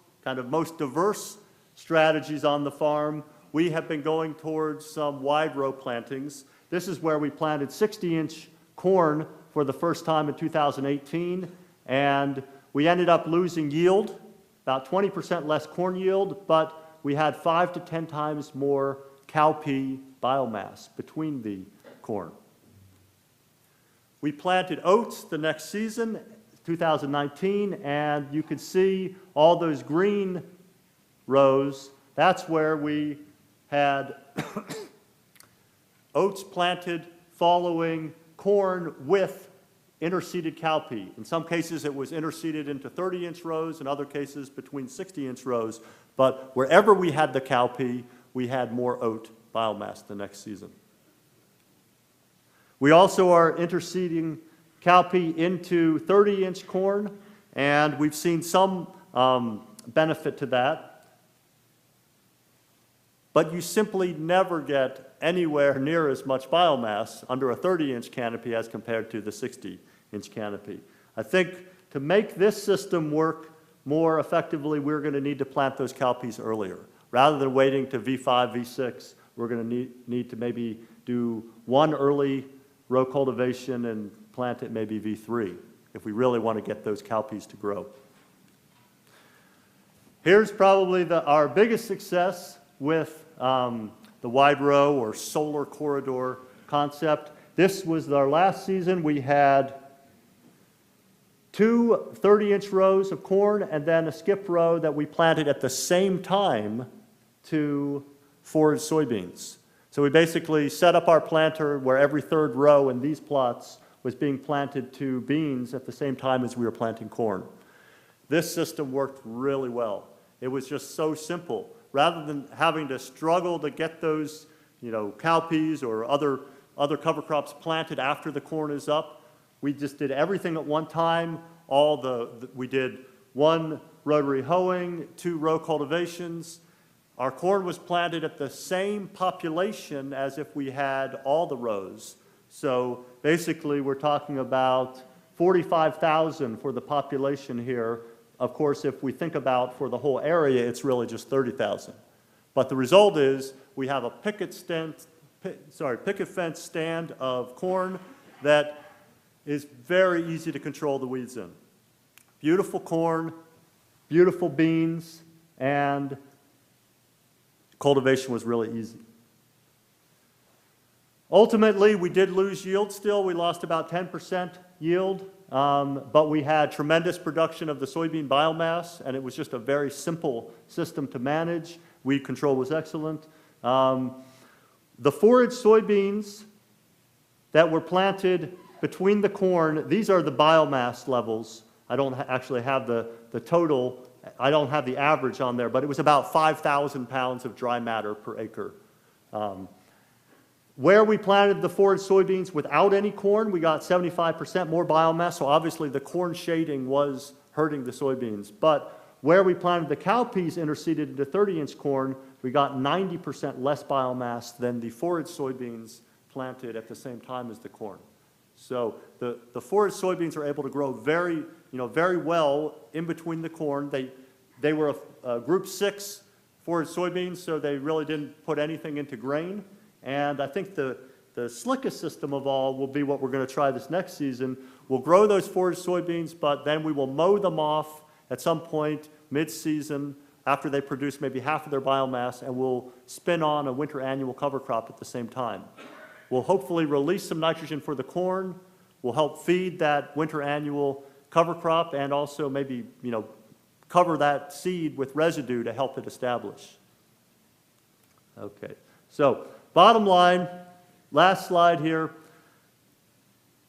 diverse strategies on the farm, we have been going towards some wide row plantings. This is where we planted 60-inch corn for the first time in 2018, and we ended up losing yield, about 20% less corn yield, but we had 5 to 10 times more cowpea biomass between the corn. We planted oats the next season, 2019, and you could see all those green rows. That's where we had oats planted following corn with interseeded cowpea. In some cases, it was interseeded into 30-inch rows, in other cases between 60-inch rows. But wherever we had the cowpea, we had more oat biomass the next season. We also are interseeding cowpea into 30-inch corn, and we've seen some benefit to that. But you simply never get anywhere near as much biomass under a 30-inch canopy as compared to the 60-inch canopy. I think to make this system work more effectively, we're going to need to plant those cowpeas earlier. Rather than waiting to V5, V6, we're going to need to maybe do one early row cultivation and plant it maybe V3 if we really want to get those cowpeas to grow. Here's probably our biggest success with the wide row or solar corridor concept. This was our last season. We had 2 30-inch rows of corn and then a skip row that we planted at the same time to forage soybeans. So we basically set up our planter where every third row in these plots was being planted to beans at the same time as we were planting corn. This system worked really well. It was just so simple. Rather than having to struggle to get those, cowpeas or other cover crops planted after the corn is up, we just did everything at one time. We did 1 rotary hoeing, 2 row cultivations. Our corn was planted at the same population as if we had all the rows. So basically, we're talking about 45,000 for the population here. Of course, if we think about for the whole area, it's really just 30,000. But the result is we have a picket fence stand of corn that is very easy to control the weeds in. Beautiful corn, beautiful beans, and cultivation was really easy. Ultimately, we did lose yield still. We lost about 10% yield, but we had tremendous production of the soybean biomass, and it was just a very simple system to manage. Weed control was excellent. The forage soybeans that were planted between the corn, these are the biomass levels. I don't actually have the total. I don't have the average on there, but it was about 5,000 pounds of dry matter per acre. Where we planted the forage soybeans without any corn, we got 75% more biomass, so obviously the corn shading was hurting the soybeans. But where we planted the cowpeas interseeded into 30-inch corn, we got 90% less biomass than the forage soybeans planted at the same time as the corn. So the forage soybeans are able to grow very well in between the corn. They were a group 6 forage soybeans, so they really didn't put anything into grain. And I think the slickest system of all will be what we're going to try this next season. We'll grow those forage soybeans, but then we will mow them off at some point mid-season after they produce maybe half of their biomass, and we'll spin on a winter annual cover crop at the same time. We'll hopefully release some nitrogen for the corn. We'll help feed that winter annual cover crop and also maybe, cover that seed with residue to help it establish. Okay, so bottom line, last slide here.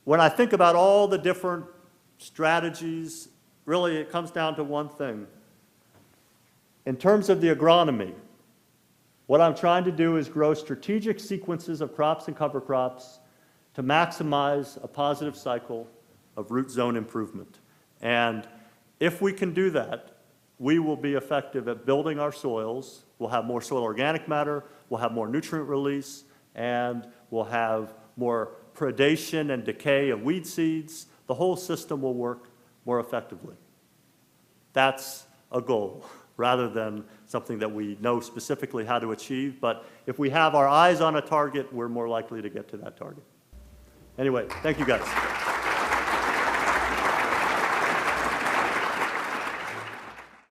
When I think about all the different strategies, really it comes down to one thing. In terms of the agronomy, what I'm trying to do is grow strategic sequences of crops and cover crops to maximize a positive cycle of root zone improvement. And if we can do that, we will be effective at building our soils. We'll have more soil organic matter, we'll have more nutrient release, and we'll have more predation and decay of weed seeds. The whole system will work more effectively. That's a goal, rather than something that we know specifically how to achieve. But if we have our eyes on a target, we're more likely to get to that target. Anyway, thank you guys.